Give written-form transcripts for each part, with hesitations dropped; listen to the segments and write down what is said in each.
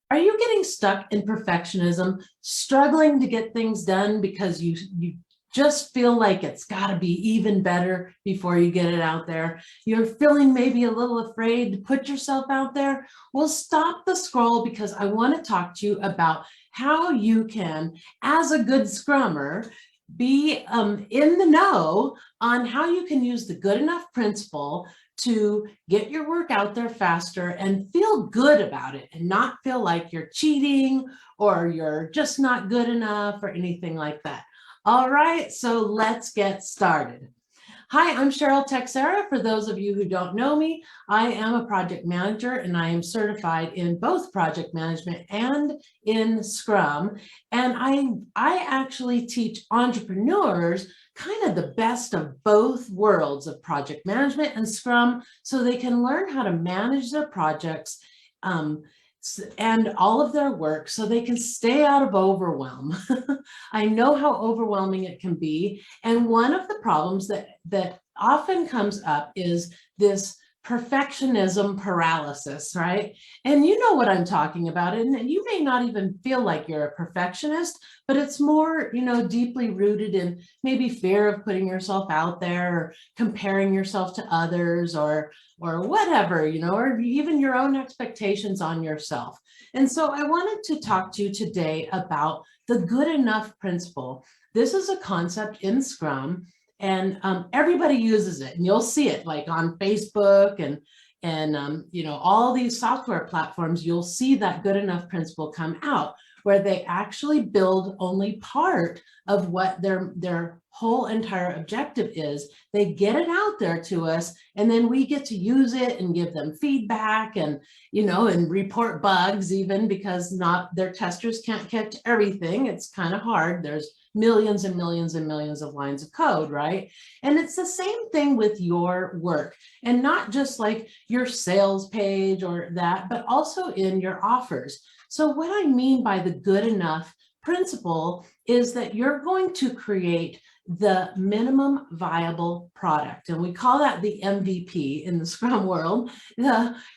Are you getting stuck in perfectionism, struggling to get things done because you just feel like it's got to be even better before you get it out there? You're feeling maybe a little afraid to put yourself out there? Well, stop the scroll, because I want to talk to you about how you can, as a good scrummer, be in the know on how you can use the good enough principle to get your work out there faster and feel good about it, and not feel like you're cheating or you're just not good enough or anything like that. All right, so let's get started. Hi, I'm Cheryl Texera. For those of you who don't know me, I am a project manager, and I am certified in both project management and in Scrum. And I actually teach entrepreneurs kind of the best of both worlds of project management and Scrum, so they can learn how to manage their projects and all of their work, so they can stay out of overwhelm. I know how overwhelming it can be. And one of the problems that often comes up is this perfectionism paralysis, right? And you know what I'm talking about. And you may not even feel like you're a perfectionist, but it's more, deeply rooted in maybe fear of putting yourself out there, or comparing yourself to others, or whatever, or even your own expectations on yourself. And so I wanted to talk to you today about the good enough principle. This is a concept in Scrum, and everybody uses it, and you'll see it like on Facebook and all these software platforms. You'll see that good enough principle come out, where they actually build only part of what their whole entire objective is. They get it out there to us, and then we get to use it and give them feedback, and and report bugs, even because not their testers can't catch everything. It's kind of hard. There's millions and millions and millions of lines of code, right? And it's the same thing with your work, and not just like your sales page or that, but also in your offers. So what I mean by the good enough principle is that you're going to create the minimum viable product. And we call that the MVP in the Scrum world.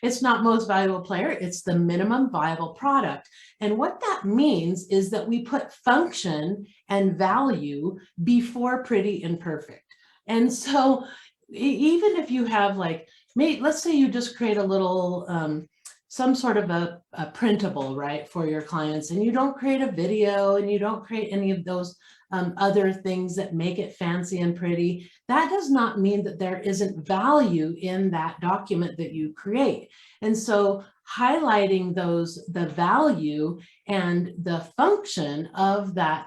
It's not most valuable player, it's the minimum viable product. And what that means is that we put function and value before pretty and perfect. And so even if you have let's say you just create a little some sort of a printable, right, for your clients, and you don't create a video, and you don't create any of those other things that make it fancy and pretty, that does not mean that there isn't value in that document that you create. And so highlighting the value and the function of that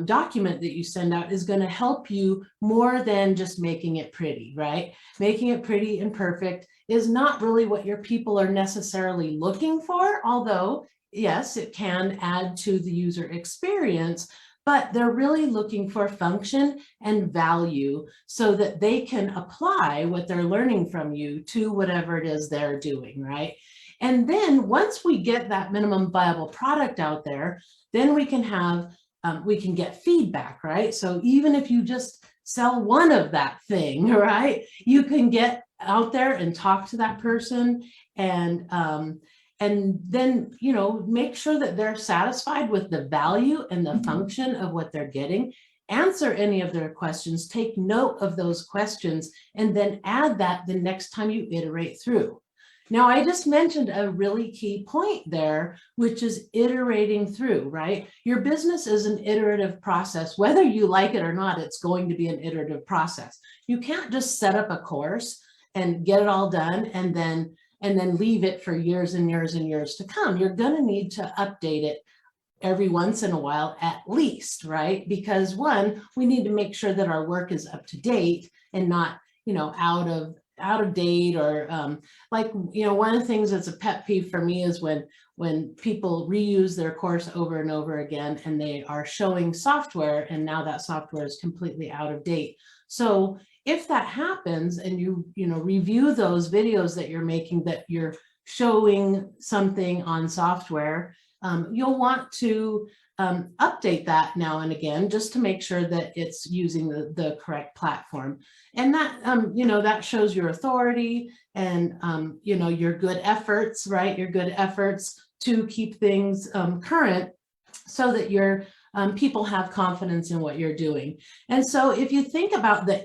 document that you send out is going to help you more than just making it pretty, right? Making it pretty and perfect is not really what your people are necessarily looking for, although yes, it can add to the user experience, but they're really looking for function and value so that they can apply what they're learning from you to whatever it is they're doing, right? And then once we get that minimum viable product out there, then we can get feedback, right? So even if you just sell one of that thing, right, you can get out there and talk to that person, and then make sure that they're satisfied with the value and the function of what they're getting. Answer any of their questions, take note of those questions, and then add that the next time you iterate through. Now, I just mentioned a really key point there, which is iterating through, right? Your business is an iterative process. Whether you like it or not, it's going to be an iterative process. You can't just set up a course and get it all done and then leave it for years and years and years to come. You're going to need to update it every once in a while, at least, right? Because one, we need to make sure that our work is up to date and not, out of date, or one of the things that's a pet peeve for me is when people reuse their course over and over again, and they are showing software, and now that software is completely out of date. So if that happens, and you review those videos that you're making, that you're showing something on software, you'll want to update that now and again, just to make sure that it's using the correct platform. And that, that shows your authority and, your good efforts, right? Your good efforts to keep things current, so that your people have confidence in what you're doing. And so if you think about the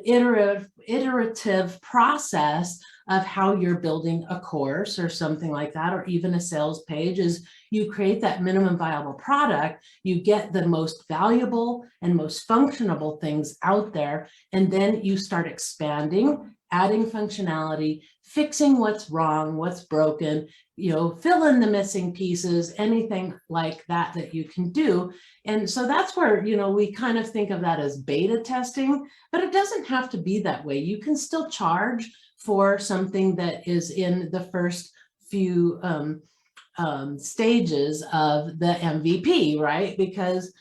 iterative process of how you're building a course or something like that, or even a sales page, is you create that minimum viable product, you get the most valuable and most functional things out there, and then you start expanding, adding functionality, fixing what's wrong, what's broken, fill in the missing pieces, anything like that that you can do. And so that's where, we kind of think of that as beta testing, but it doesn't have to be that way. You can still charge for something that is in the first few stages of the MVP, right? Because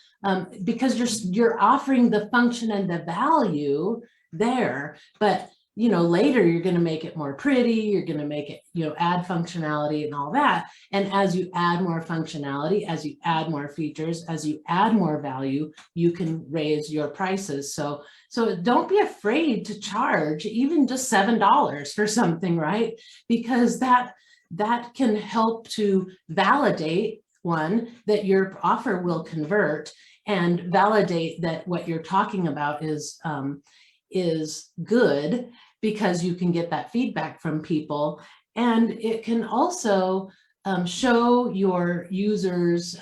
you're offering the function and the value there, but later you're going to make it more pretty, you're going to make it, add functionality and all that. And as you add more functionality, as you add more features, as you add more value, you can raise your prices. So don't be afraid to charge even just $7 for something, right? Because that can help to validate, one, that your offer will convert, and validate that what you're talking about is good, because you can get that feedback from people. And it can also show your users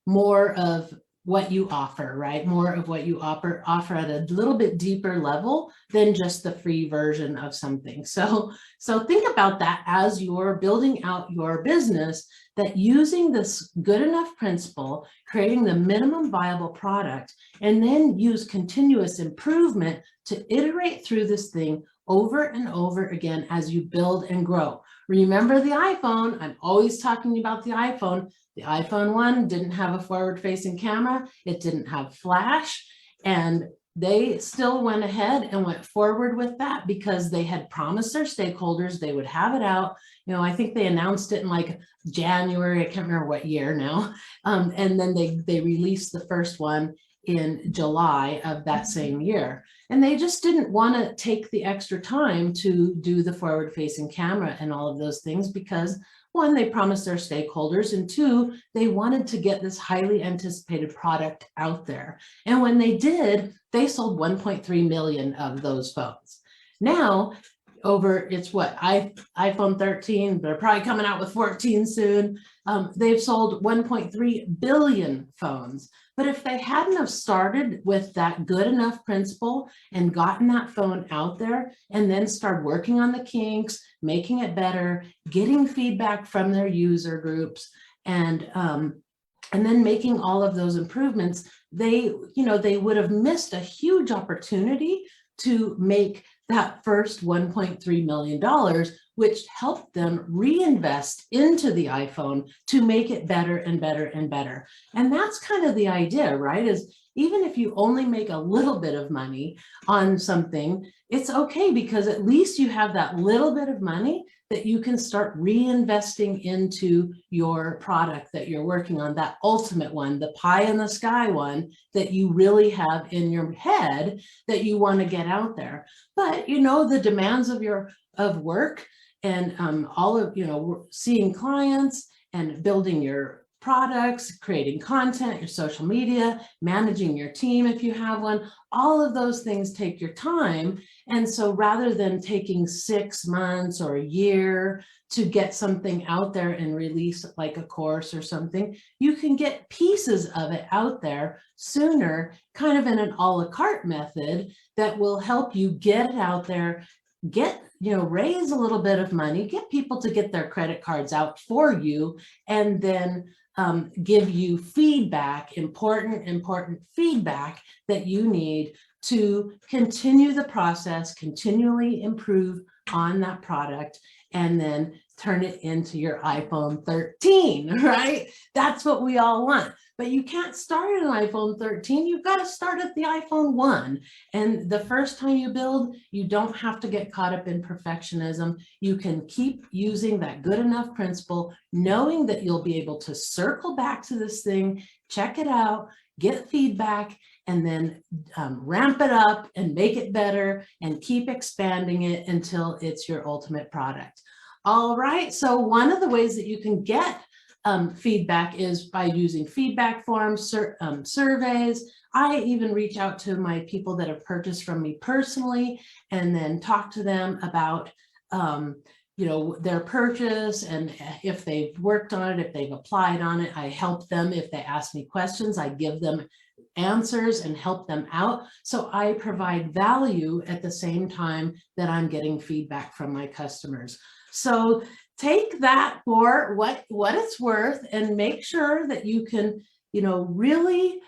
more of what you offer, right? More of what you offer at a little bit deeper level than just the free version of something. So think about that as you're building out your business, that using this good enough principle, creating the minimum viable product, and then use continuous improvement to iterate through this thing over and over again as you build and grow. Remember the iPhone. I'm always talking about the iPhone. The iPhone 1 didn't have a forward-facing camera. It didn't have flash. And they still went ahead and went forward with that because they had promised their stakeholders they would have it out. I think they announced it in like January. I can't remember what year now. And then they released the first one in July of that same year. And they just didn't want to take the extra time to do the forward-facing camera and all of those things because, one, they promised their stakeholders, and two, they wanted to get this highly anticipated product out there. And when they did, they sold 1.3 million of those phones. Now, it's what, iPhone 13, they're probably coming out with 14 soon. They've sold 1.3 billion phones. But if they hadn't have started with that good enough principle and gotten that phone out there and then started working on the kinks, making it better, getting feedback from their user groups, and then making all of those improvements, they would have missed a huge opportunity to make that first $1.3 million, which helped them reinvest into the iPhone to make it better and better and better. And that's kind of the idea, right? Is even if you only make a little bit of money on something, it's okay, because at least you have that little bit of money that you can start reinvesting into your product that you're working on, that ultimate one, the pie in the sky one that you really have in your head that you want to get out there. But the demands of work and all of seeing clients and building your products, creating content, your social media, managing your team if you have one, all of those things take your time. And so rather than taking 6 months or a year to get something out there and release like a course or something, you can get pieces of it out there sooner, kind of in an a la carte method that will help you get it out there, raise a little bit of money, get people to get their credit cards out for you, and then give you feedback, important feedback that you need to continue the process, continually improve on that product, and then turn it into your iPhone 13, right? That's what we all want. But you can't start at an iPhone 13. You've got to start at the iPhone 1. And the first time you build, you don't have to get caught up in perfectionism. You can keep using that good enough principle, knowing that you'll be able to circle back to this thing, check it out, get feedback, and then ramp it up and make it better and keep expanding it until it's your ultimate product. All right, so one of the ways that you can get feedback is by using feedback forms, surveys. I even reach out to my people that have purchased from me personally and then talk to them about their purchase and if they've worked on it, if they've applied on it. I help them. If they ask me questions, I give them answers and help them out. So I provide value at the same time that I'm getting feedback from my customers. So take that for what it's worth and make sure that you can, really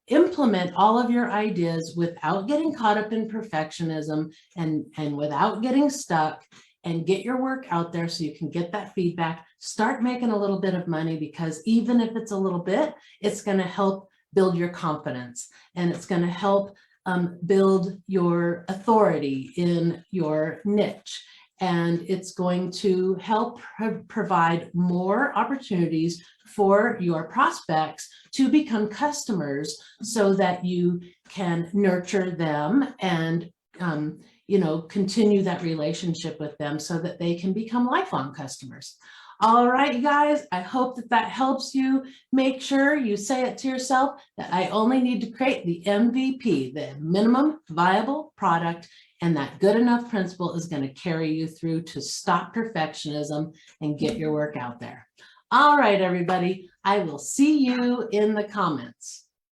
implement all of your ideas without getting caught up in perfectionism and without getting stuck, and get your work out there so you can get that feedback. Start making a little bit of money, because even if it's a little bit, it's going to help build your confidence, and it's going to help build your authority in your niche. And it's going to help provide more opportunities for your prospects to become customers so that you can nurture them and continue that relationship with them so that they can become lifelong customers. All right, you guys, I hope that helps you. Make sure you say it to yourself that I only need to create the MVP, the minimum viable product, and that good enough principle is going to carry you through to stop perfectionism and get your work out there. All right, everybody, I will see you in the comments.